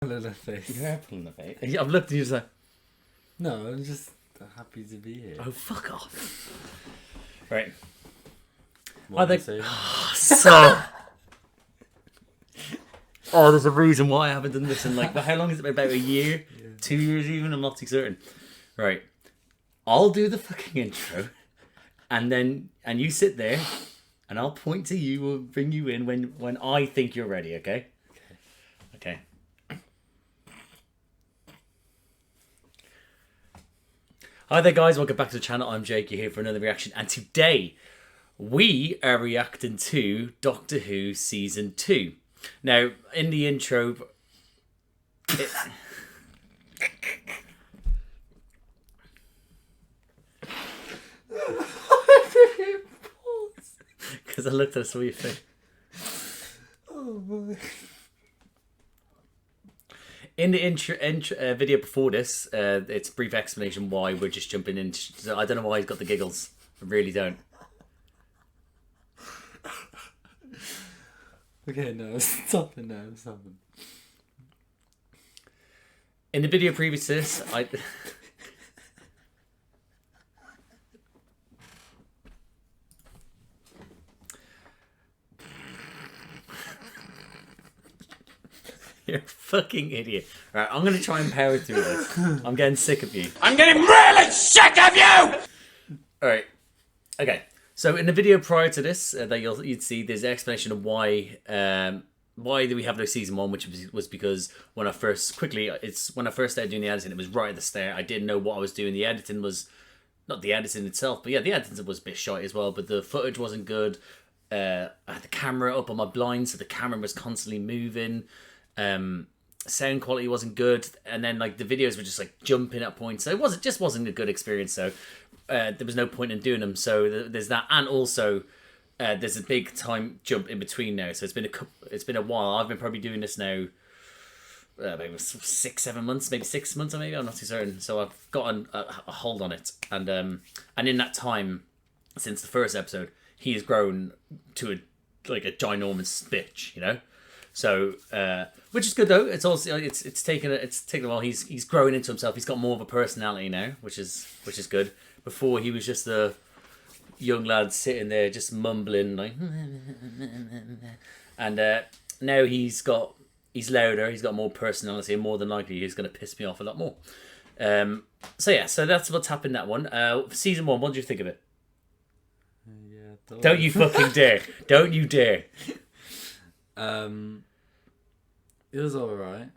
In the face. Your apple in the face. I've looked at you and like, No, I'm just happy to be here. oh, fuck off. Right. What I are think. you saying? So. Oh, there's a reason why I haven't done this in like, how long has it been? About a year? Yeah. 2 years even? I'm not too certain. Right. I'll do the fucking intro. And you sit there. And I'll point to you or bring you in when I think you're ready, okay? Okay. Hi there, guys. Welcome back to the channel. I'm Jake. You're here for another reaction. And today, we are reacting to Doctor Who Season 2. Now, in the intro... Because I looked at us, saw your face. Oh boy. In the intro video before this, it's a brief explanation why we're just jumping in. So I don't know why he's got the giggles. I really don't. Okay, no, stop it now. Stop it. In the video previous to this, You're a fucking idiot. Right, I'm going to try and power through this. I'm getting sick of you. I'm getting really sick of you! Alright. Okay. So in the video prior to this, that you'd see, there's an explanation of why do we have no season 1, which was because when I first started doing the editing, it was right at the start. I didn't know what I was doing. The editing was, not the editing itself, but yeah, the editing was a bit shite as well, but the footage wasn't good. I had the camera up on my blind, so the camera was constantly moving. Sound quality wasn't good, and then like the videos were just like jumping at points, so it just wasn't a good experience. So there was no point in doing them. So there's that, and also there's a big time jump in between now. So it's been a while. I've been probably doing this now maybe 6-7 months, maybe 6 months, or maybe I'm not too certain. So I've gotten a hold on it, and in that time since the first episode, he has grown to a ginormous bitch, you know. So, which is good though. It's also it's taken a while. He's growing into himself. He's got more of a personality now, which is good. Before he was just a young lad sitting there just mumbling like, and now he's louder. He's got more personality, and more than likely he's going to piss me off a lot more. So yeah, so that's what's happened in that one. Season 1. What did you think of it? Yeah. Don't you fucking dare! Don't you dare! It was alright.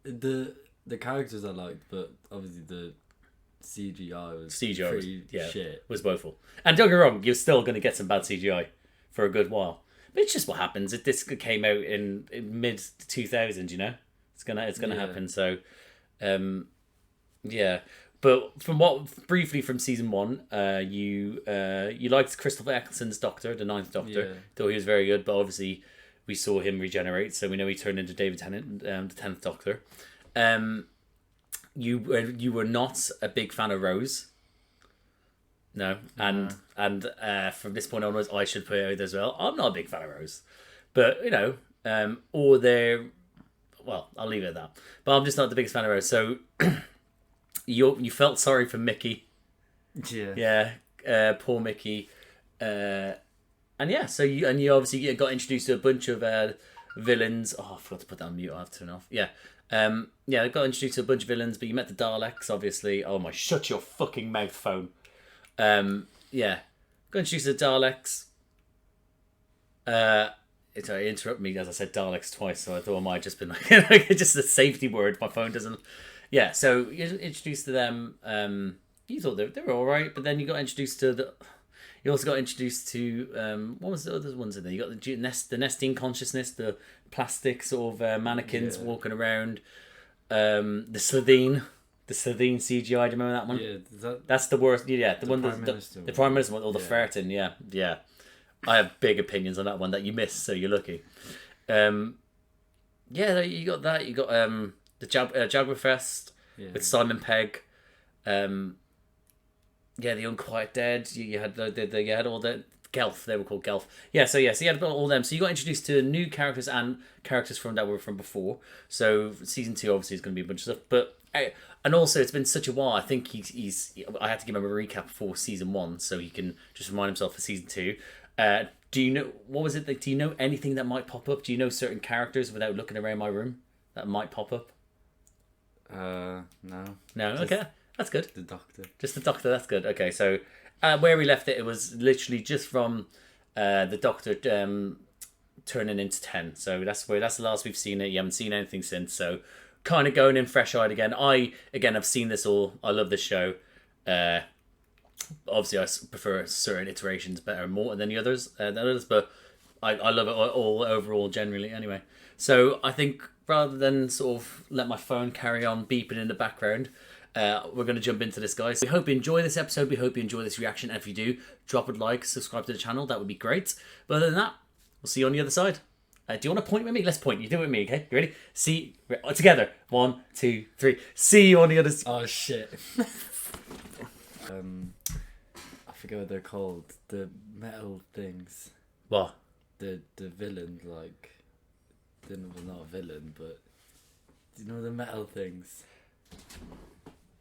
The characters I liked, but obviously the CGI was pretty shit. Was woeful. And don't get me wrong, you're still going to get some bad CGI for a good while. But it's just what happens. This came out in mid 2000s, you know. It's gonna happen. So, yeah. But briefly from season 1, you liked Christopher Eccleston's Doctor, the 9th Doctor. Yeah. Though he was very good, but obviously we saw him regenerate, so we know he turned into David Tennant, the 10th Doctor. You were not a big fan of Rose. No, and from this point onwards, I should put it out as well. I'm not a big fan of Rose, but you know, well, I'll leave it at that. But I'm just not the biggest fan of Rose, so. You felt sorry for Mickey. Yeah. Yeah. Poor Mickey. And yeah, so you obviously got introduced to a bunch of villains. Oh, I forgot to put that on mute. I have to turn off. Yeah. Yeah, got introduced to a bunch of villains, but you met the Daleks, obviously. Oh my, shut your fucking mouth, phone. Yeah. Got introduced to the Daleks. It interrupted me as I said Daleks twice, so I thought I might have just been like just a safety word. My phone doesn't. Yeah, so you're introduced to them. You thought they were all right, but then you got introduced to the. You also got introduced to what was the other ones in there? You got the nesting consciousness, the plastic sort of mannequins walking around. The Slitheen CGI. Do you remember that one? Yeah, that's the worst. Yeah, the one the Prime Minister one, or the farting. Yeah. I have big opinions on that one that you missed, so you're lucky. Yeah, you got that. You got the Jaguarfest with Simon Pegg. Yeah, the Unquiet Dead. You had you had all the Gelf. They were called Gelf. Yeah, so you had all them. So you got introduced to new characters and characters from that were from before. So season 2 obviously is going to be a bunch of stuff. But and also it's been such a while. I think he's. I had to give him a recap for season 1 so he can just remind himself for season 2. Do you know what was it? That, do you know anything that might pop up? Do you know certain characters without looking around my room that might pop up? No. No. Okay, that's good. The Doctor. Just the Doctor. That's good. Okay, so where we left it, it was literally just from the Doctor turning into 10. So that's the last we've seen it. You haven't seen anything since. So kind of going in fresh-eyed again. I've seen this all. I love this show. Obviously, I prefer certain iterations better more than the others. But I love it all overall generally. Anyway, so I think rather than sort of let my phone carry on beeping in the background, we're going to jump into this, guys. We hope you enjoy this episode. We hope you enjoy this reaction. And if you do, drop a like, subscribe to the channel. That would be great. But other than that, we'll see you on the other side. Do you want to point with me? Let's point. You do it with me, okay? You ready? See together. 1, 2, 3. See you on the other side. Oh shit. I forget what they're called. The metal things. What? The villain, like, well, not a villain, but do you know the metal things?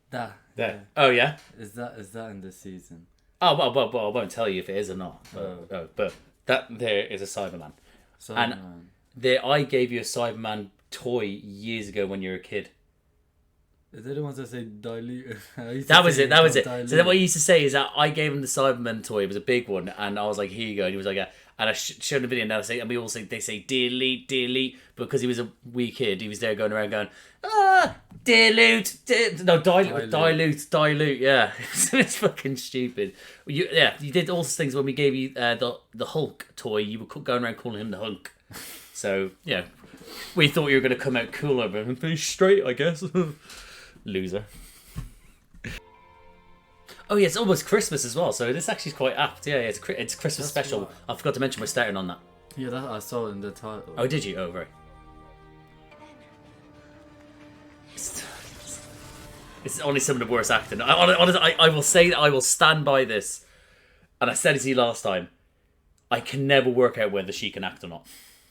That. There. Yeah. Oh yeah. Is that in this season? Oh well, I won't tell you if it is or not. But that there is a Cyberman. And I gave you a Cyberman toy years ago when you were a kid. Is it the ones that say dilute? That was it. So then what you used to say is that I gave him the Cyberman toy. It was a big one, and I was like, "Here you go." And he was like, and I showed him a video, and I say, and we all say they say delete, because he was a wee kid. He was there going around going, dilute. Yeah, it's fucking stupid. You did all those things when we gave you the Hulk toy. You were going around calling him the Hulk. So yeah, we thought you were going to come out cooler, but pretty straight, I guess. Loser. Oh yeah, it's almost Christmas as well, so this actually is quite apt. Yeah, it's Christmas special. What? I forgot to mention we're starting on that. Yeah, that I saw it in the title. Oh, did you? Oh, right. It's only some of the worst acting. Honestly, I will say that I will stand by this, and I said it to you last time. I can never work out whether she can act or not.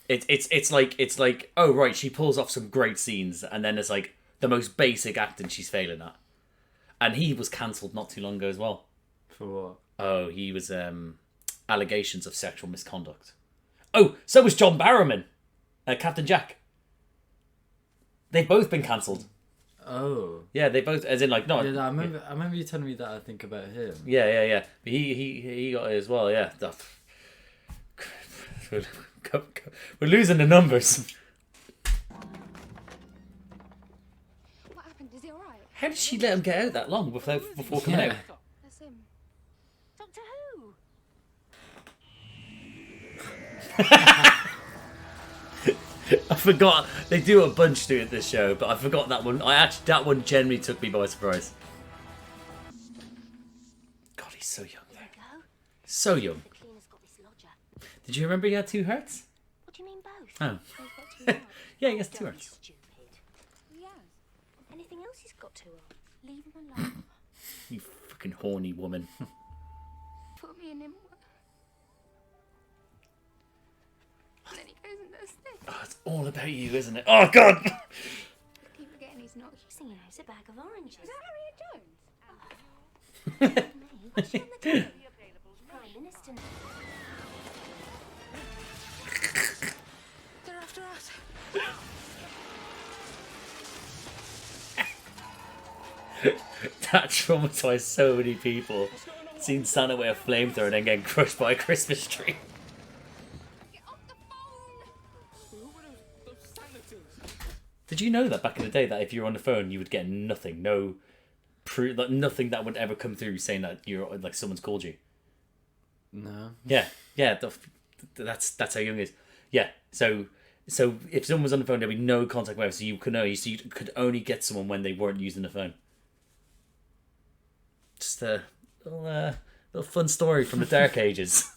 It's like oh right, she pulls off some great scenes, and then it's like the most basic acting she's failing at. And he was cancelled not too long ago as well. For what? Oh, he was allegations of sexual misconduct. Oh, so was John Barrowman, Captain Jack. They've both been cancelled. Oh. Yeah, they both, as in like no. Yeah, I remember you telling me that. I think about him. Yeah. But he got it as well. Yeah. We're losing the numbers. What happened? Is he all right? How did she let him get out that long before coming out? That's him. Doctor Who? I forgot they do a bunch to it this show, but I forgot that one. That one generally took me by surprise. God, he's so young there. So young. The cleaner's got this lodger. Did you remember he had 2 hearts? What do you mean both? Oh. He's got 2 hearts. Yeah, he has 2 Don't be hearts. stupid. Yeah. Anything else he's got 2 of? Leave him alone. You fucking horny woman. Put me in him. And then he goes and does this. Oh, it's all about you, isn't it? Oh, God! I keep forgetting he's not using it. It's a bag of oranges. Is that Harriet Jones? Me? What's she on the telly? Prime Minister. They're after us. That traumatized so many people. Seen Santa with a flamethrower and then getting crushed by a Christmas tree. Get off the phone! Did you know that back in the day that if you were on the phone you would get nothing, no proof, like nothing that would ever come through saying that you're like someone's called you? No. Yeah. That's how young it is. Yeah. So if someone was on the phone, there'd be no contact whatever. So you could only get someone when they weren't using the phone. Just a little fun story from the dark ages.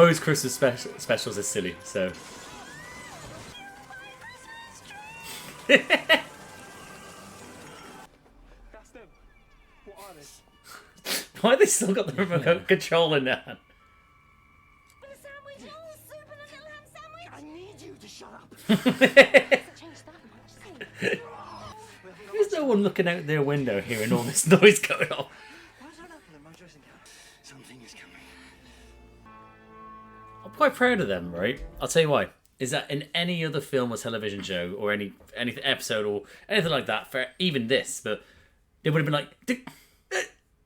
most Christmas specials are silly, so. That's them. What are they? Why have they still got the remote control in their hand? With a sandwich, oh, soup and a little ham sandwich. I need you to shut up. Hasn't changed that much, has it? There's no one looking out their window hearing all this noise going on. What's that apple in my dressing gown? Something is coming. I'm quite proud of them, right? I'll tell you why. Is that in any other film or television show or any episode or anything like that, for even this, but they would have been like,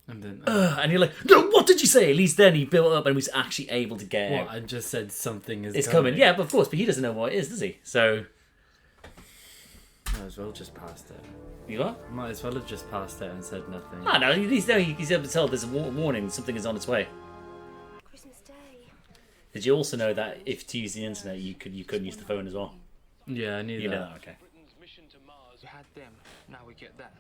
And then and you're like, no, what did you say? At least then he built up and was actually able to get what? out. I just said something is It's coming, yeah, but of course, but he doesn't know what it is, does he? So, Might as well just passed it. you what? Might as well have just passed it and said nothing. Ah, no, he's able to tell there's a warning, something is on its way. Christmas Day. Did you also know that if to use the internet, you couldn't use the phone as well? Yeah, I knew You that. know that, okay. Britain's mission to Mars. We had them. Now we get that.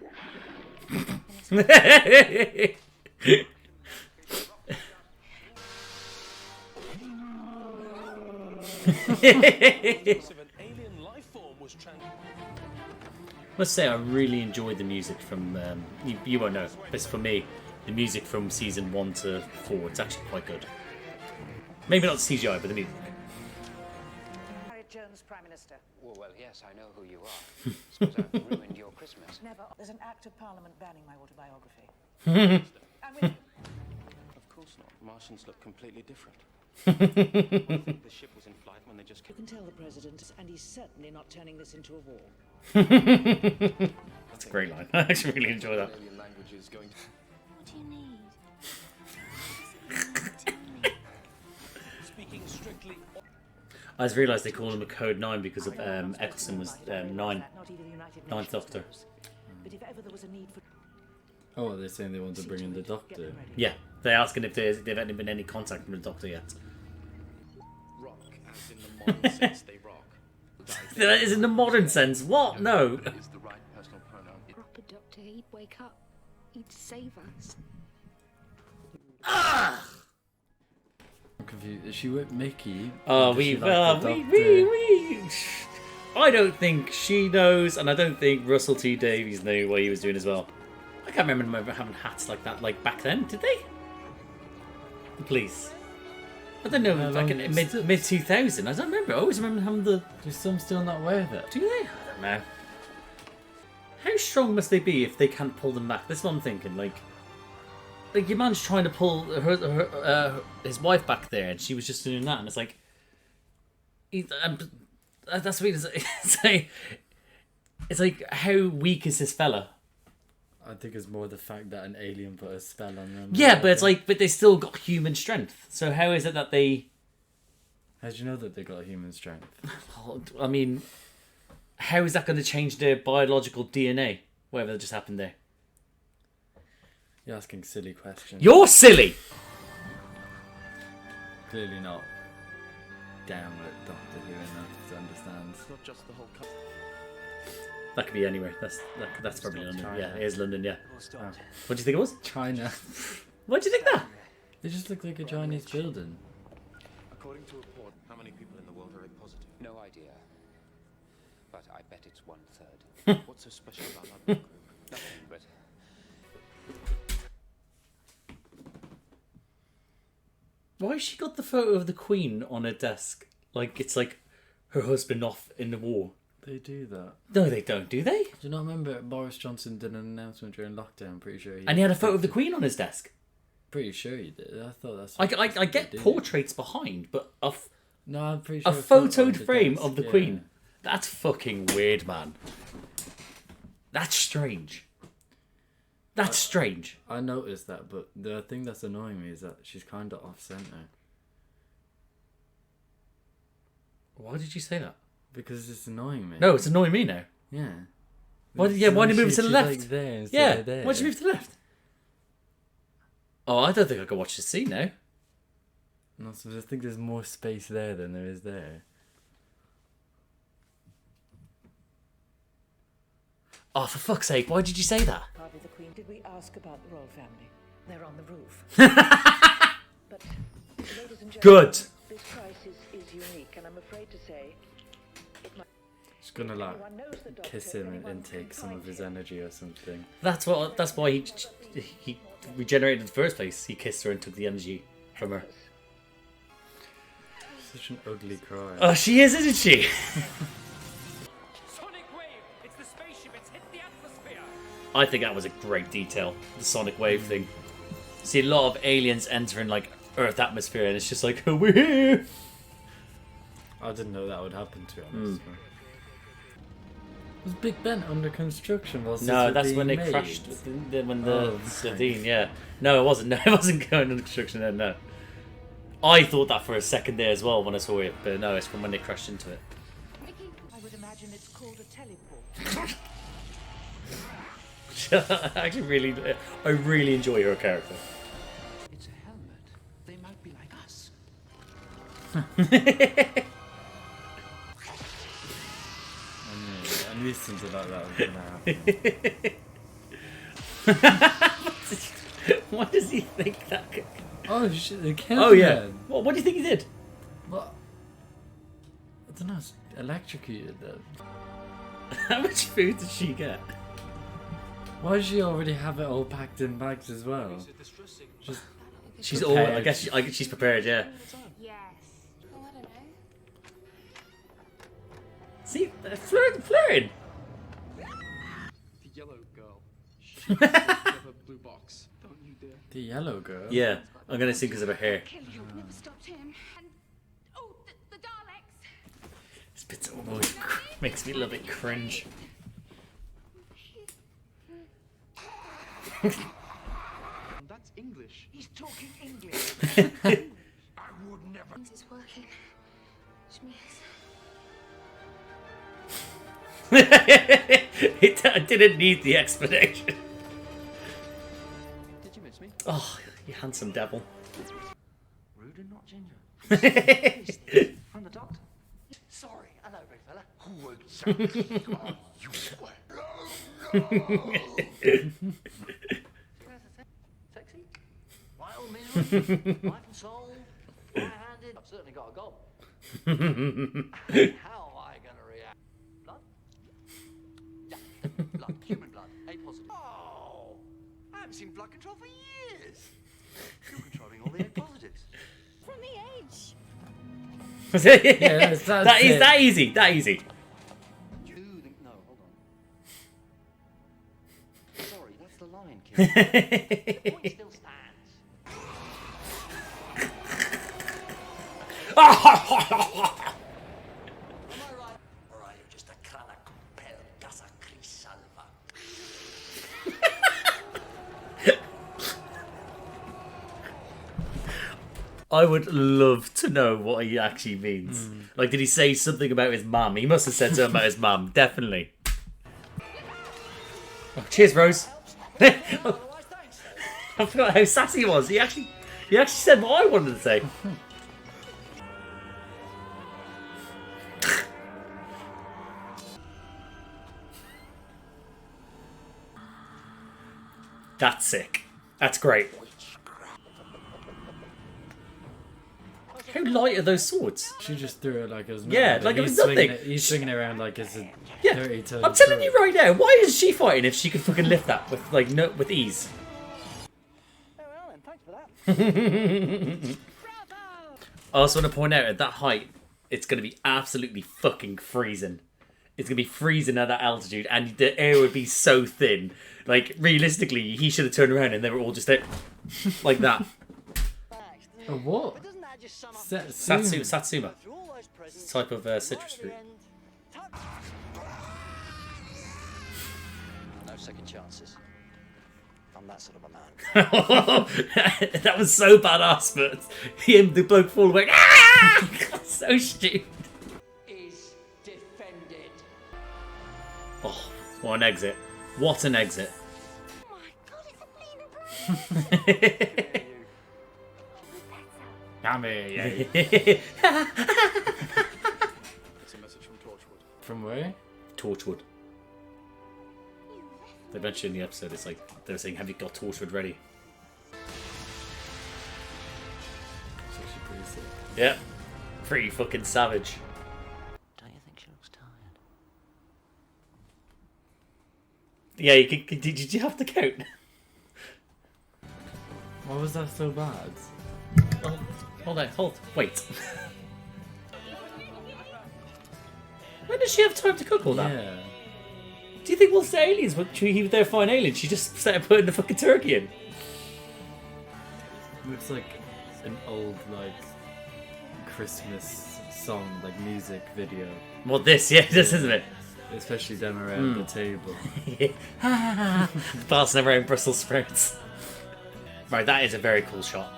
If an alien life form was Must say, I really enjoyed the music from. You won't know, but for me, the music from season 1 to 4, it's actually quite good. Maybe not CGI, but the music. Harriet Jones, Prime Minister. Well, yes, I know who you are. Suppose I've ruined your Christmas. Never. There's an act of Parliament banning my autobiography. And with Of course not. Martians look completely different. I think the ship was in flight when they just you came. can tell the president, and he's certainly not turning this into a war. That's a great line. I actually really enjoy that. Alien languages going to... What do you need? Speaking strictly... I just realised they call him a Code 9 because of Eccleston was 9. Not even the United Ninth Nations Doctor. knows. But if ever there was a need for Oh, they're saying they want to bring in the Get Doctor. them ready. Yeah, they're asking if they've been any contact from the Doctor yet. rock, as in the modern sense they rock. That is in the modern sense. What? No. Is the right personal pronoun. Proper doctor, he'd wake up. He'd save us. I'm confused. Is she with Mickey? Oh, Or does she we. like the Doctor? I don't think she knows, and I don't think Russell T Davies knew what he was doing as well. I can't remember them having hats like that, like back then, did they? The police. I don't know, How back long- in mid 2000. I don't remember. I always remember having the. Do some still not wear that? Do they? I don't know. How strong must they be if they can't pull them back? That's what I'm thinking. Like your man's trying to pull his wife back there, and she was just doing that, and it's like, that's what it's like. How weak is this fella? I think it's more the fact that an alien put a spell on them. Yeah, but it's like, but they still got human strength. So how is it that they? How do you know that they got human strength? I mean, how is that going to change their biological DNA? Whatever just happened there. You're asking silly questions. You're silly. Clearly not down with Doctor Who enough to understand. It's not just the whole country. That could be anywhere. That's probably London. China. Yeah, it is London. Yeah. Oh. What do you think it was? China. What do you think that? They just look like a Chinese building. According to a report, how many people in the world are A positive? No idea. But I bet it's 1/3. What's so special about that group? Nothing, but Why has she got the photo of the Queen on her desk? Like it's like her husband off in the war. They do that. No, they don't, do they? Do you not remember Boris Johnson did an announcement during lockdown? I'm pretty sure he And he had a photo of the Queen on his desk. Pretty sure he did. I thought that's. I what they get did. portraits behind, but No, I'm pretty a sure. photoed on the frame desk, of the yeah. Queen. That's fucking weird, man. That's strange. That's strange. I noticed that, but the thing that's annoying me is that she's kind of off center Why did you say that? because it's annoying me. No, it's annoying me now. Yeah. Why did you move it to the She's, left? Like there instead Yeah. of there. Why'd you move to the left? Oh, I don't think I can watch this scene now. No, so I think there's more space there than there is there. Oh, for fuck's sake! Why did you say that? Hardly the Queen. Did we ask about the royal family? They're on the roof. But, ladies and gentlemen, Good. crisis is unique, and I'm afraid to say it might. She's gonna like Anyone knows the doctor, kiss him anyone and can take some find of his him. energy or something. That's why he regenerated in the first place. He kissed her and took the energy from her. Such an ugly cry. Oh, she is, isn't she? Sonic wave! It's the spaceship, it's hit the atmosphere! I think that was a great detail. The sonic wave thing. See a lot of aliens entering like Earth atmosphere, and it's just like, oh, we're here. I didn't know that would happen, to be honest. Was Big Ben under construction? Was No, this that's when being they made? crashed. When the Oh, Dean, yeah. No, it wasn't. No, it wasn't going under construction then. No. I thought that for a second there as well when I saw it, but no, it's from when they crashed into it. I would imagine it's called a teleport. I really enjoy her character. It's a helmet. They might be like us. I knew something like that was gonna happen. Why does he think that? Oh shit! They killed Oh yeah. him. What do you think he did? What? I don't know. It's electrocuted them. How much food did she get? Why does she already have it all packed in bags as well? Just She's prepared. all. I guess she's prepared. Yeah. Yes. Oh, I don't know. See, flirting. The yellow girl. She have a blue box. Don't you dare. the yellow girl. Yeah, I'm gonna sing because of her hair. Never stopped him. And oh, the Daleks. This bit's almost makes me a little bit cringe. That's English. He's talking English. It's working. I didn't need the explanation. Did you miss me? Oh, you handsome devil. Rude and not ginger. From the doctor. Sorry, hello, big fella. Who exactly are you? Sexy? Wild, miserable, life and soul, high-handed. I've certainly got a goal. How am I going to react? Blood? Yeah, blood, human blood, A positive. Oh, I haven't seen blood control for years. You're controlling all the A positives. From the age. Yeah, that's that is it. that easy. That easy. You think, no, hold on. Sorry, that's the line, kid. The point still stands. Am I right? Or are you just a crana compel casa crisalva? I would love to know what he actually means. Like, did he say something about his mum? He must have said something about his mum, definitely. Oh, cheers, Rose. Otherwise, thanks. I forgot how sassy he was. He actually said what I wanted to say. That's sick. That's great. How light are those swords? She just threw it like it was Yeah, nothing, like but it was he's swinging nothing. He's swinging it around like it's a Yeah, dirty ton. I'm telling you right now. Why is she fighting if she can fucking lift that with like with ease? Oh, well then, thanks for that. I also want to point out at that height, it's going to be absolutely fucking freezing. It's going to be freezing at that altitude, and the air would be so thin. Like, realistically, he should have turned around and they were all just there. Like that. A what? But doesn't that just sum up Satsuma. through all those presents, Type of citrus right at the fruit. end, no second chances. I'm that sort of a man. That was so badass, but the bloke fall away. Ah! So stupid. Is defended. Oh, what an exit. What an exit. Oh my god, it's a bleeding brain. Yummy, yeah. It's a message from Torchwood. From where? Torchwood. They mentioned in the episode, it's like, they were saying, have you got Torchwood ready? It's actually pretty sick. Yeah. Pretty fucking savage. Don't you think she looks tired? Yeah, did you have to count? Why was that so bad? Oh, hold, wait. When did she have time to cook all that? Yeah. Do you think once the aliens were there fine aliens, she just started putting the fucking turkey in? Looks like an old, like, Christmas song, like, music video. Well, this isn't it? Especially them around the table. Passing around Brussels sprouts. Right, that is a very cool shot.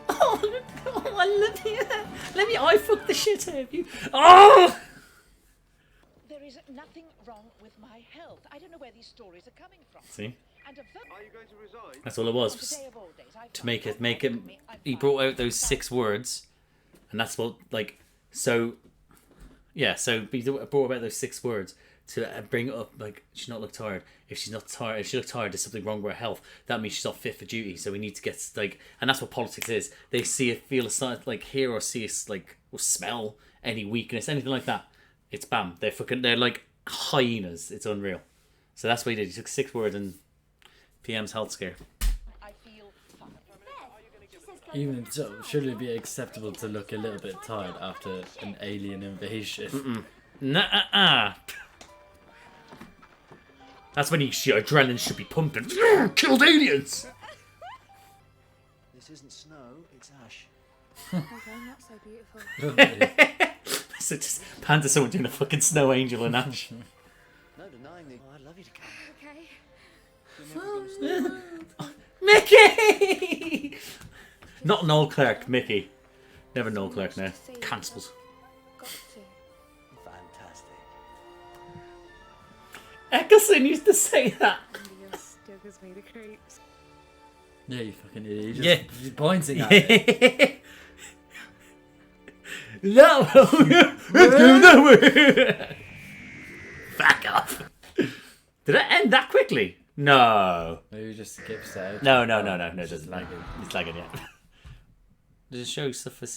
Oh, let me I fuck the shit out of you. Oh! There is nothing wrong with my health. I don't know where these stories are coming from. See? And a Are you going to resign? That's all it was. today of all days, I To make it. He brought out those 6 words, and that's what, like, so. Yeah, so he brought about those 6 words to bring it up. Like, she's not look tired. If she's not tired, if she looks tired, there's something wrong with her health. That means she's not fit for duty. So we need to get, like, and that's what politics is. They see it, feel it, like, hear or see us, like, or smell any weakness, anything like that. It's bam. They're like hyenas. It's unreal. So that's what he did. He took 6 words and PM's health scare. I feel fine. Even so, should it be acceptable to look a little bit tired after an alien invasion? Nah. That's when your adrenaline should be pumping. Killed aliens. This isn't snow, it's ash. Okay, not so beautiful. So just pan to someone doing a fucking snow angel in ash. No denying the. Oh, I'd love you to come. Okay. Mickey! Not Noel Clark, Mickey. Never Noel Clark now. Cancelled. Got to. Fantastic. Eccleston used to say that. Still gives me the creeps. Yeah, you fucking idiot. He Yeah. He's pointing at it. No! Let's go nowhere! Back off. Did it end that quickly? No. Maybe just skips out. No, it It's doesn't. lagging. It's lagging, yeah. Does it show stuff for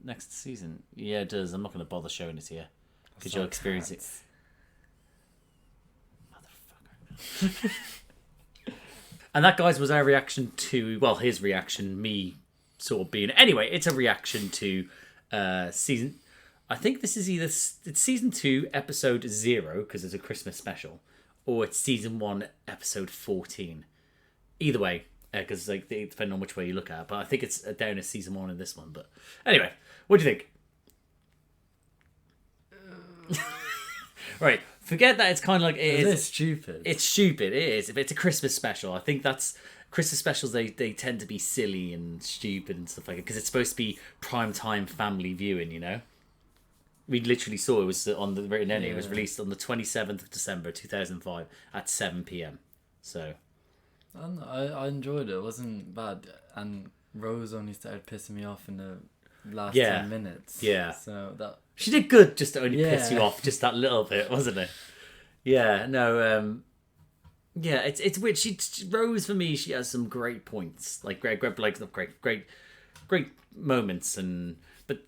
next season? Yeah, it does. I'm not going to bother showing it to you. Because you'll experience it. Motherfucker. And that, guys, was our reaction to, well, his reaction, me sort of being... Anyway, it's a reaction to season... I think this is either... It's season 2, episode 0, because it's a Christmas special, or it's season 1, episode 14. Either way, because like depending on which way you look at it, but I think it's down as season 1 in this one. But anyway, what do you think? Right, forget that it's kind of like it It's is. stupid. It's stupid. It is. If it's a Christmas special, I think that's Christmas specials. They tend to be silly and stupid and stuff like that because it's supposed to be prime time family viewing. You know, we literally saw it was on the written ending. It was released on the 27th of December 2005 at 7 p.m. So. I enjoyed it. It wasn't bad. And Rose only started pissing me off in the last Yeah. 10 minutes. Yeah. So that... She did good just to only piss Yeah. you off just that little bit, wasn't it? Yeah, no, yeah, it's weird. Rose, for me, she has some great points. Like, great moments. But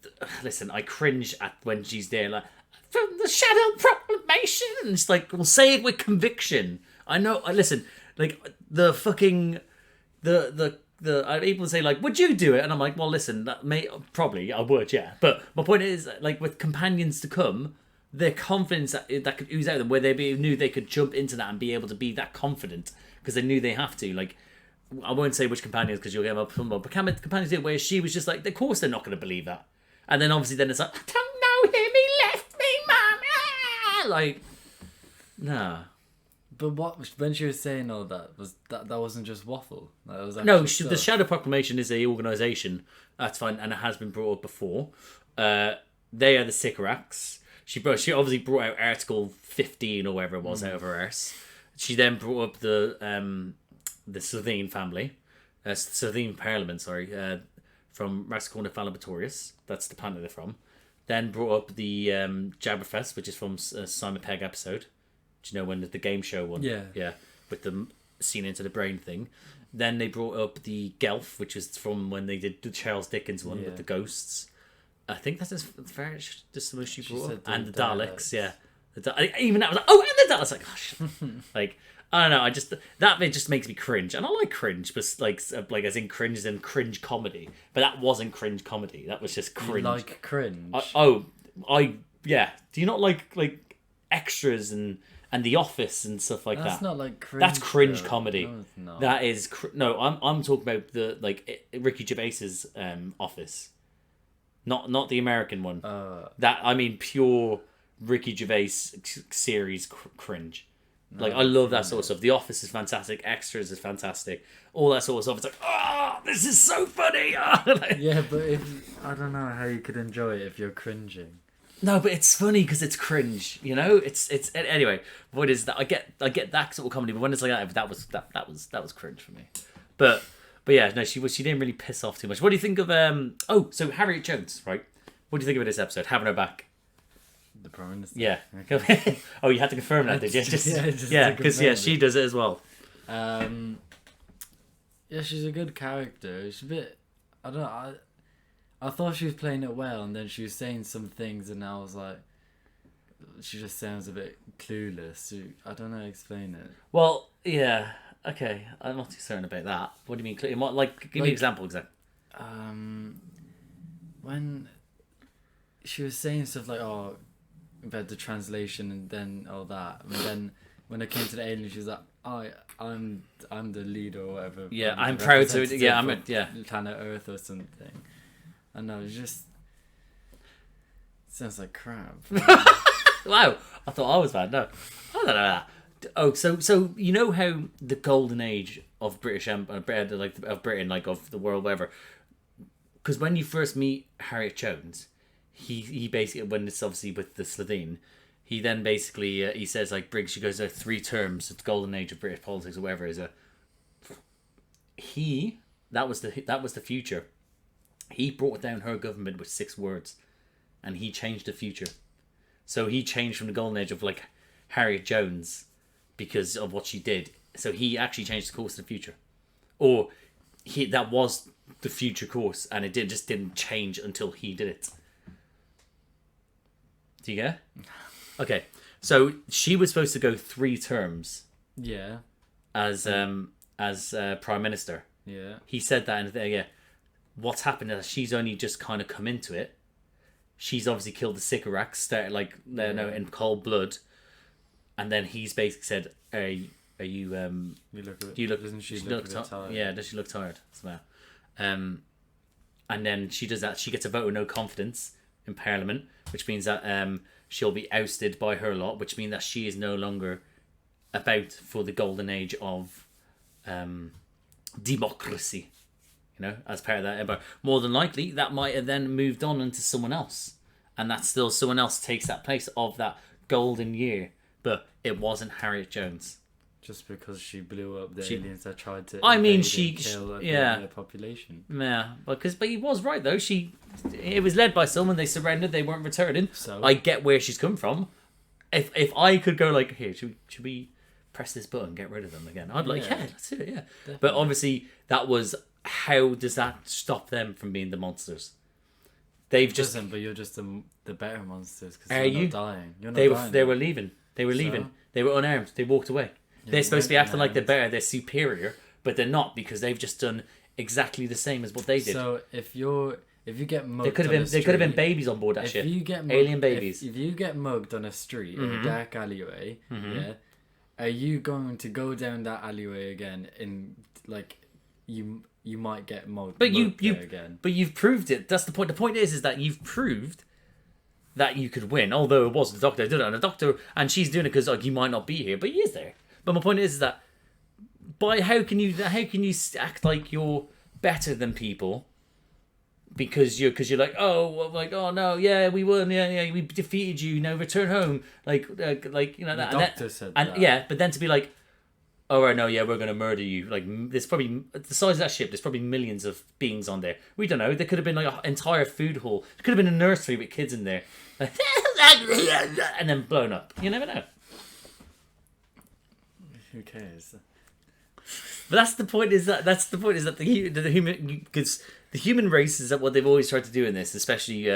listen, I cringe at when she's there, like, from the Shadow Proclamation. It's like, we'll say it with conviction. I know, listen, like, the fucking, people say, like, would you do it? And I'm like, well, listen, probably I would, yeah. But my point is, like, with companions to come, their confidence that could ooze out of them, where knew they could jump into that and be able to be that confident because they knew they have to. Like, I won't say which companions because you'll get up from, but companions did, where she was just like, of course they're not going to believe that. And then obviously then it's like, I don't know him, he left me, Mum. Ah! Like, nah. But when she was saying all that, that wasn't just waffle. That was No, actual the stuff. Shadow Proclamation is a organisation. That's fine, and it has been brought up before. They are the Sycorax. She obviously brought out Article 15 or whatever it was out of her arse. She then brought up the Slovene family, Slovene Parliament, from Rascorna Falabatorius. That's the planet they're from. Then brought up the Jabberfest, which is from Simon Pegg episode. Do you know when the game show one? Yeah. Yeah. With the seen into the brain thing. Then they brought up the Gelf, which is from when they did the Charles Dickens one with the ghosts. I think that's as far as just the most she brought up. And the Daleks, yeah. Even that was like, oh, and the Daleks, like, gosh. Like, I don't know, that bit just makes me cringe. And I like cringe, but like as in cringe as in cringe comedy. But that wasn't cringe comedy. That was just cringe. You like cringe? Yeah. Do you not like extras and The Office and stuff like that? That's not like cringe. That's cringe though. comedy. No, it's not. That is no. I'm talking about the Ricky Gervais's Office, not the American one. That I mean pure Ricky Gervais series cringe. Like I love that sort of stuff. The Office is fantastic. Extras is fantastic. All that sort of stuff. It's like, oh, this is so funny. Yeah, but I don't know how you could enjoy it if you're cringing. No, but it's funny because it's cringe. You know, it's anyway. What is that? I get that sort of comedy, but when it's like that was cringe for me. But yeah, no, she didn't really piss off too much. What do you think of so Harriet Jones, right? What do you think of this episode? Having her back. The Prime Minister. Yeah. Oh, you had to confirm that, did you? Yeah, because she does it as well. Yeah, she's a good character. She's a bit. I don't know. I thought she was playing it well, and then she was saying some things, and I was like, she just sounds a bit clueless. I don't know how to explain it. Well, yeah. Okay, I'm not too certain about that. What do you mean? Give me an example. When she was saying stuff like, oh, about the translation and then all that, and then when it came to the alien, she was like, I'm the leader or whatever. Yeah, I'm proud to. Yeah, planet Earth or something. I know, it just sounds like crap. Wow, I thought I was bad. No, I don't know that. Oh, so you know how the golden age of British Empire, of Britain, like of the world, whatever. Because when you first meet Harriet Jones, he basically, when it's obviously with the Slovene, he then basically he says like Briggs, she goes 3 terms, it's the golden age of British politics or whatever is that was the future. He brought down her government with 6 words, and he changed the future. So he changed from the golden age of like Harriet Jones because of what she did. So he actually changed the course of the future, or that was the future course, and it just didn't change until he did it. Do you get? Okay, so she was supposed to go 3 terms. Yeah. As Prime Minister. Yeah. He said that, and yeah. What's happened is she's only just kind of come into it. She's obviously killed the Sycorax, started in cold blood, and then he's basically said, "Are you Doesn't she look a bit tired? Yeah, does she look tired? And then she does that. She gets a vote of no confidence in Parliament, which means that she'll be ousted by her lot, which means that she is no longer about for the golden age of democracy. You know, as part of that empire. More than likely, that might have then moved on into someone else. And that still someone else takes that place of that golden year. But it wasn't Harriet Jones. Just because she blew up the aliens that tried to kill the population. Yeah, but he was right, though. It was led by someone, they surrendered, they weren't returning. So I get where she's come from. If I could go like, here, should we press this button, get rid of them again? I'd be like, yeah, let's do it, yeah. Definitely. But obviously, that was... How does that stop them from being the monsters? But you're just the better monsters because you're not dying. You're not dying. They were leaving. They were leaving. They were unarmed. They walked away. They're supposed to be acting like they're better. They're superior, but they're not because they've just done exactly the same as what they did. So if you get mugged, there could have been babies on board that ship. Alien babies. If you get mugged on a street in a dark alleyway, are you going to go down that alleyway again? You might get mugged. But again. But you've proved it. That's the point. The point is that you've proved that you could win. Although it was the Doctor who did it, and she's doing it because you might not be here, but he is there. But my point is that how can you act like you're better than people because you're oh no, yeah, we won, yeah, we defeated you, now return home, that. The Doctor said that. Yeah, but then to be like, oh right, no, yeah, we're gonna murder you. Like, there's probably the size of that ship. There's probably millions of beings on there. We don't know. There could have been like an entire food hall. There could have been a nursery with kids in there, and then blown up. You never know. Who cares? But that's the point. Is that the human, because the human race is what they've always tried to do in this, especially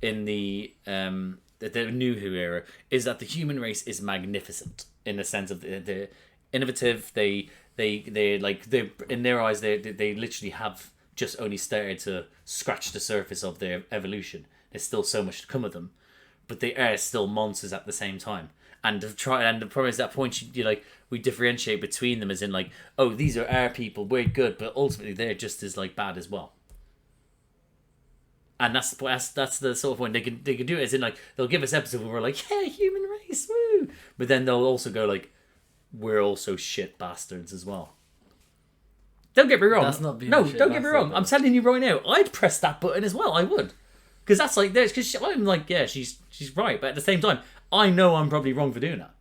in the New Who era, is that the human race is magnificent in the sense of they're innovative. They in their eyes they literally have just only started to scratch the surface of their evolution. There's still so much to come of them, but they are still monsters at the same time. And the problem is that point you like we differentiate between them as in like, oh, these are our people, we're good, but ultimately they're just as like bad as well. And that's the sort of point they can do it as in like they'll give us episodes where we're like, yeah, human race, woo, but then they'll also go like, we're also shit bastards as well. Don't get me wrong. That's not being no, a shit don't get me wrong. bastard, I'm telling you right now, I'd press that button as well. I would, because that's like there's because I'm like, yeah, she's right, but at the same time, I know I'm probably wrong for doing that.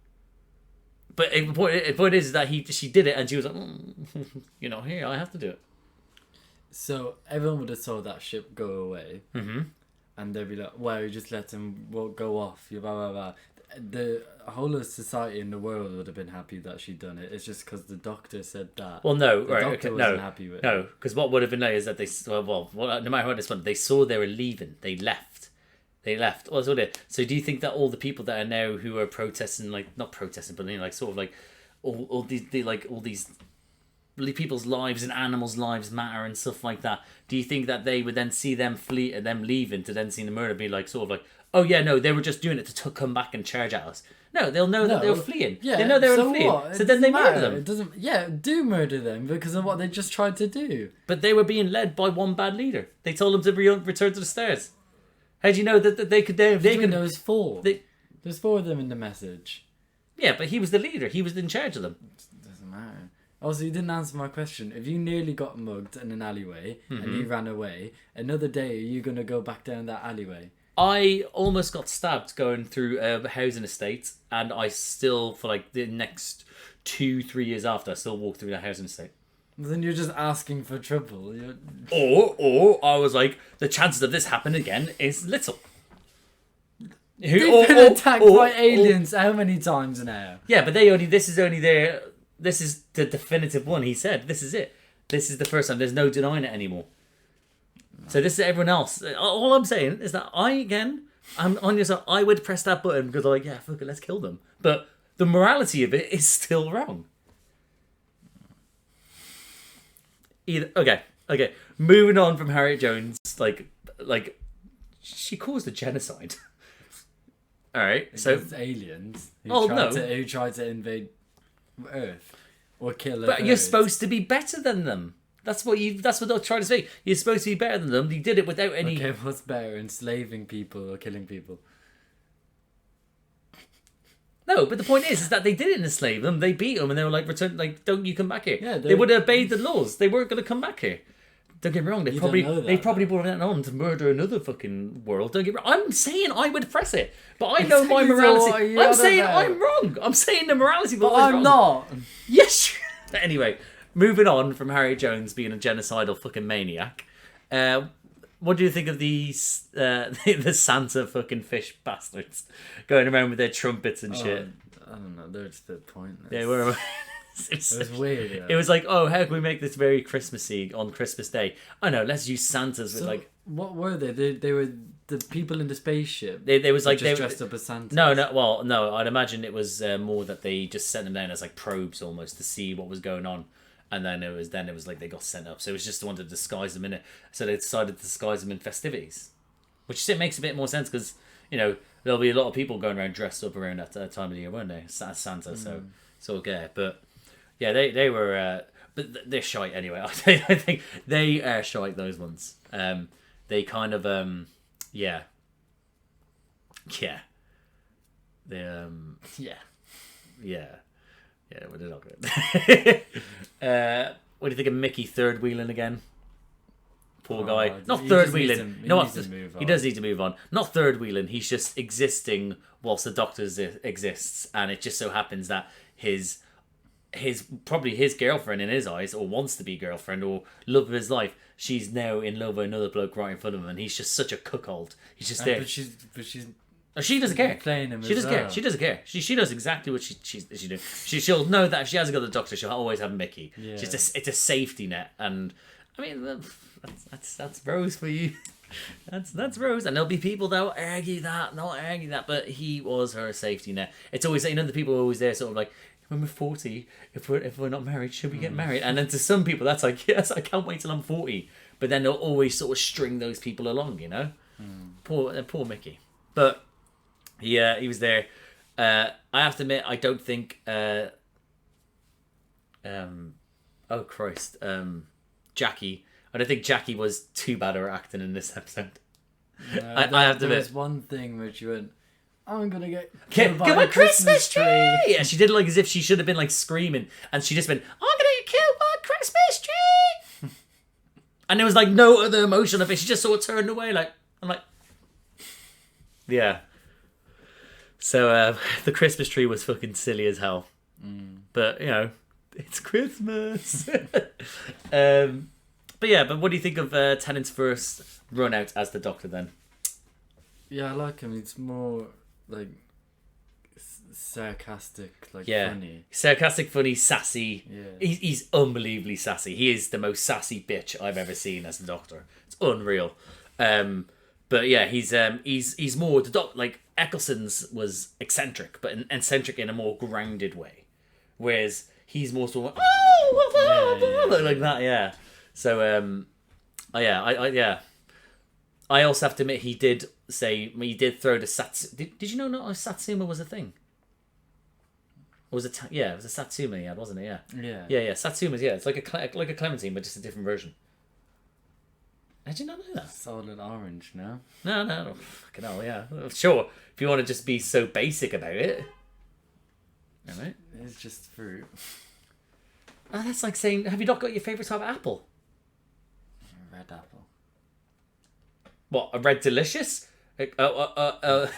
But the point is that she did it and she was like, here, I have to do it. So everyone would have saw that ship go away, and they'd be like, "Well, you just let him go off." You blah blah blah. The whole of society in the world would have been happy that she'd done it. It's just because the Doctor said that. Well, no, the right, Doctor okay, wasn't no, happy with no, it. because what would have been is that no matter what this one, they saw they were leaving, they left. Oh, so do you think that all the people that are now who are protesting, like not protesting, but like sort of like all these people's lives and animals' lives matter and stuff like that? Do you think that they would then see them leaving to then see the murder be like sort of like, oh yeah, no, they were just doing it to come back and charge at us? No, they'll know that they were fleeing. Yeah, they know they were so fleeing. what? So then they murder matter. them. It doesn't. Yeah, do murder them because of what they just tried to do. But they were being led by one bad leader. They told them to return to the stairs. How do you know that they could? There was 4. There's 4 of them in the message. Yeah, but he was the leader. He was in charge of them. Doesn't matter. Also, you didn't answer my question. If you nearly got mugged in an alleyway and you ran away, another day are you gonna go back down that alleyway? I almost got stabbed going through a housing estate, and I still, for like the next 2-3 years after, I still walk through that housing estate. Then you're just asking for trouble. Or I was like, the chances of this happening again is little. They've been attacked by aliens how many times now? Yeah, but this is the definitive one. He said, this is it. This is the first time. There's no denying it anymore. So this is everyone else. All I'm saying is that I'm on your side. I would press that button because like, yeah, fuck it, let's kill them. But the morality of it is still wrong. Okay. Moving on from Harriet Jones, like she caused a genocide. All right, so it's aliens who tried to invade Earth or kill. But you're supposed to be better than them. That's what they're trying to say. You're supposed to be better than them. You did it without any. Okay, what's better, enslaving people or killing people? No, but the point is that they didn't enslave them. They beat them, and they were like, "Return! Like, don't you come back here?" Yeah, they would have obeyed the laws. They weren't going to come back here. Don't get me wrong. They probably brought that on to murder another fucking world. Don't get me wrong. I'm saying I would press it, but I know my morality. I'm saying I'm wrong. I'm saying the morality, but I'm wrong. not. Yes. Anyway, moving on from Harriet Jones being a genocidal fucking maniac. What do you think of these the Santa fucking fish bastards going around with their trumpets and shit? I don't know. They're just a bit pointless. They were. It was weird. Yeah. It was like, oh, how can we make this very Christmassy on Christmas Day? Oh no, let's use Santas with like. What were they? They were the people in the spaceship. They was like they were dressed up as Santa. No. I'd imagine it was more that they just sent them down as like probes almost to see what was going on. And then it was like they got sent up. So it was just the one to disguise them in it. So they decided to disguise them in festivities, which makes a bit more sense because there'll be a lot of people going around dressed up around that time of the year, won't they? As Santa, so okay. But yeah, they were, but they're shite anyway. I think they are shite. Those ones. They kind of yeah. They Yeah, but they're not good. What do you think of Mickey third wheeling again? Poor guy. Not third wheeling. He does need to move on. Not third wheeling. He's just existing whilst the Doctor exists, and it just so happens that his probably his girlfriend in his eyes, or wants to be girlfriend, or love of his life, she's now in love with another bloke right in front of him, and he's just such a cuckold. He's just there. But she's Oh, she doesn't care. Playing him She as doesn't care. well. She doesn't care. She knows exactly what she doing. She'll know that if she has to go to the doctor, she'll always have Mickey. Yeah. It's a safety net, and I mean that's Rose for you. That's Rose, and there'll be people that'll argue that, but he was her safety net. It's always, you know, the people are always there, sort of like, when we're 40, if we're not married, should we get married? And then to some people, that's like, yes, I can't wait till I'm 40. But then they'll always sort of string those people along, you know. Poor Mickey. But he was there. I have to admit, I don't think. Oh Christ, Jackie. I don't think Jackie was too bad at her acting in this episode. I have to There admit. was one thing which you went, I'm gonna get Get killed by my the Christmas tree! Yeah, she did it like as if she should have been like screaming, and she just went, I'm gonna get killed by a Christmas tree! And there was like no other emotion of it. She just sort of turned away, like, I'm like, yeah. So the Christmas tree was fucking silly as hell. But, you know, it's Christmas. But what do you think of Tennant's first run out as the Doctor then? Yeah, I like him. He's more like sarcastic, like Yeah. funny. Sarcastic, funny, sassy. Yeah. He's unbelievably sassy. He is the most sassy bitch I've ever seen as the Doctor. It's unreal. But yeah, he's more the Doc. Like Eccleston's was eccentric, but eccentric in a more grounded way, whereas he's more sort of like that. Yeah. So I also have to admit he did throw the Satsuma. Did you know not a Satsuma was a thing? Or was it? It was a Satsuma he had, wasn't it? Yeah. Yeah. Satsumas. Yeah, it's like a clementine, but just a different version. Did you not know that? Solid orange, no? No. Fucking hell, yeah. Sure, if you want to just be so basic about it. Alright. It's just fruit. Oh, that's like saying, have you not got your favourite type of apple? Red apple. What, a red delicious? What's A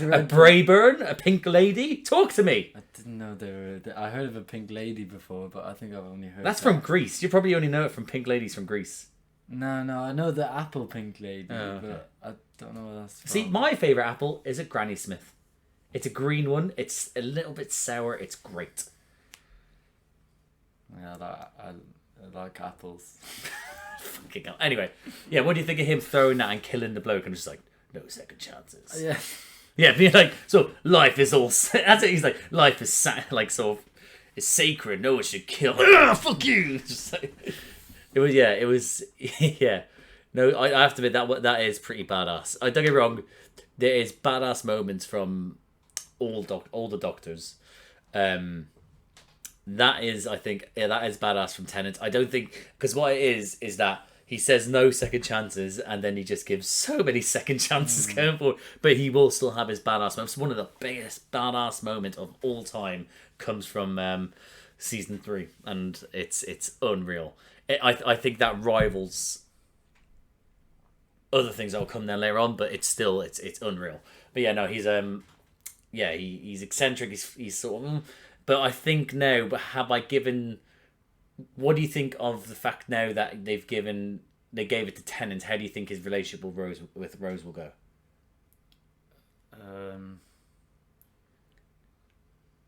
red? Brayburn? A pink lady? Talk to me. I didn't know I heard of a pink lady before, but I think I've only heard That's that. from Greece. You probably only know it from pink ladies from Greece. No, I know the apple pink lady, Oh, okay. but I don't know what that's from. See, my favourite apple is a Granny Smith. It's a green one. It's a little bit sour. It's great. Yeah, I like apples. Fucking hell. Anyway, yeah, what do you think of him throwing that and killing the bloke and just like, no second chances? Yeah. Yeah, being like, so life is all. That's it. He's like, life is like sort of, it's sacred. No one should kill. Fuck you. Just like, it was. Yeah. No, I have to admit that is pretty badass. Don't get me wrong. There is badass moments from all the Doctors. That is, I think, that is badass from Tennant. I don't think, because what it is that he says no second chances, and then he just gives so many second chances going forward. But he will still have his badass moments. One of the biggest badass moments of all time comes from season 3, and it's unreal. I think that rivals other things that will come down later on, but it's still it's unreal. But yeah, no, he's he's eccentric. He's sort of. But I think now, what do you think of the fact now that they gave it to Tennant? How do you think his relationship with Rose will go?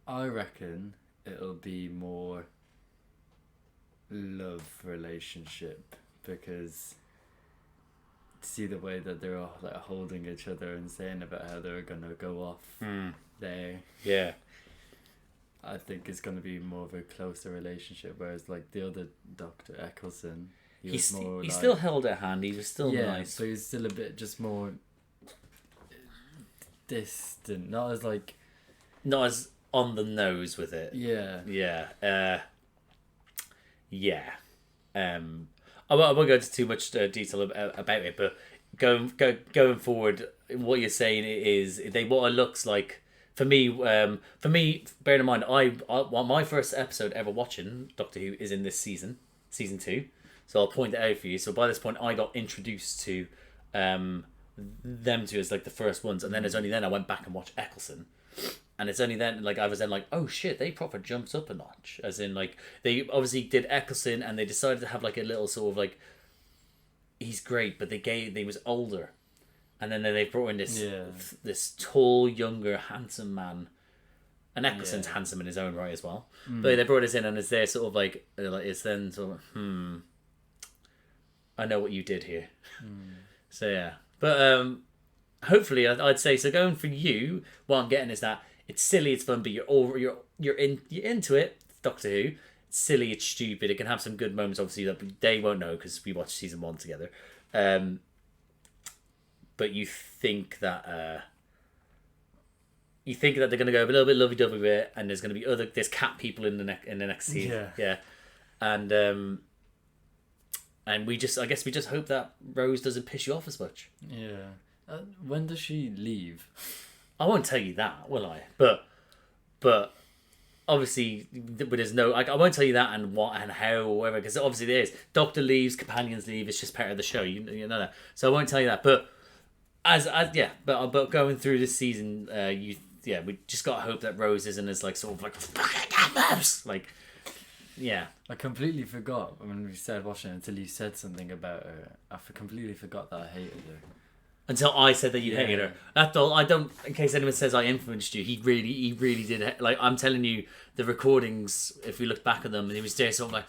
I reckon it'll be more love relationship, because see the way that they're all like holding each other and saying about how they're gonna go off there. Yeah. I think it's going to be more of a closer relationship, whereas like the other Dr. Eccleston, he still held her hand. He was still nice. So he's still a bit just more distant, not as on the nose with it. Yeah. I won't go into too much detail about it, but going forward, what you're saying is what it looks like. For me, bearing in mind, my first episode ever watching Doctor Who is in this season 2. So I'll point it out for you. So by this point, I got introduced to them two as like the first ones, and then it's only then I went back and watched Eccleston, and it's only then like I was then like, oh shit, they proper jumped up a notch. As in like they obviously did Eccleston, and they decided to have like a little sort of like, he's great, but they was older. And then they brought in this Yeah. this tall, younger, handsome man. And Eccleston's handsome in his own right as well. But they brought us in, and it's there sort of like it's then sort of I know what you did here. So yeah, but hopefully I'd say so. Going for you, what I'm getting is that it's silly, it's fun, but you're into it. Doctor Who, it's silly, it's stupid. It can have some good moments. Obviously, that they won't know because we watched season 1 together. But you think that they're going to go a little bit lovey-dovey with it, and there's going to be there's cat people in the next season. Yeah. And we just hope that Rose doesn't piss you off as much. Yeah. When does she leave? I won't tell you that, will I? But obviously, there's no. I won't tell you that and what and how or whatever, because obviously there is. Doctor leaves, companions leave. It's just part of the show. You know that. So I won't tell you that. But but going through this season, we just gotta hope that Rose isn't as like sort of like yeah. I completely forgot when we started watching it until you said something about her. I completely forgot that I hated her. Until I said that you hated her. That's all. I don't. In case anyone says I influenced you, he really did. Like I'm telling you, the recordings. If we look back at them, and he was there sort of like,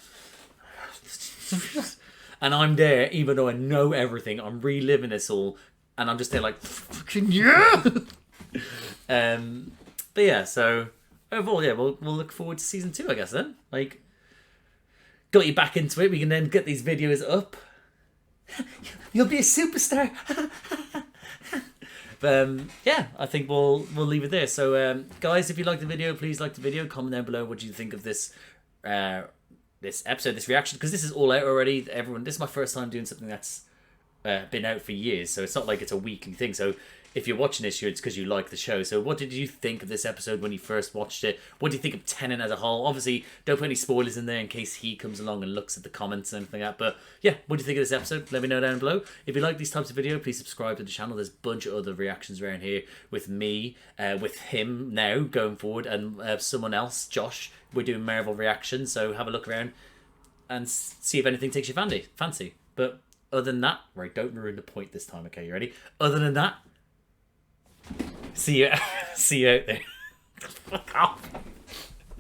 and I'm there, even though I know everything. I'm reliving this all, and I'm just there like, fucking yeah. But yeah. So overall, yeah, we'll look forward to season 2, I guess. Then, like, got you back into it. We can then get these videos up. You'll be a superstar. But yeah, I think we'll leave it there. So guys, if you like the video, please like the video. Comment down below what you think of this this episode, this reaction, because this is all out already. Everyone, this is my first time doing something that's been out for years, so it's not like it's a weekly thing. So if you're watching this, it's because you like the show. So what did you think of this episode when you first watched it? What do you think of Tennant as a whole? Obviously, don't put any spoilers in there in case he comes along and looks at the comments and anything like that. But yeah, what do you think of this episode? Let me know down below. If you like these types of video, please subscribe to the channel. There's a bunch of other reactions around here with me, with him now going forward, and someone else, Josh. We're doing Marvel reactions, so have a look around and see if anything takes your fancy. But other than that, right, don't ruin the point this time, okay? You ready? Other than that, see you out there. Fuck off.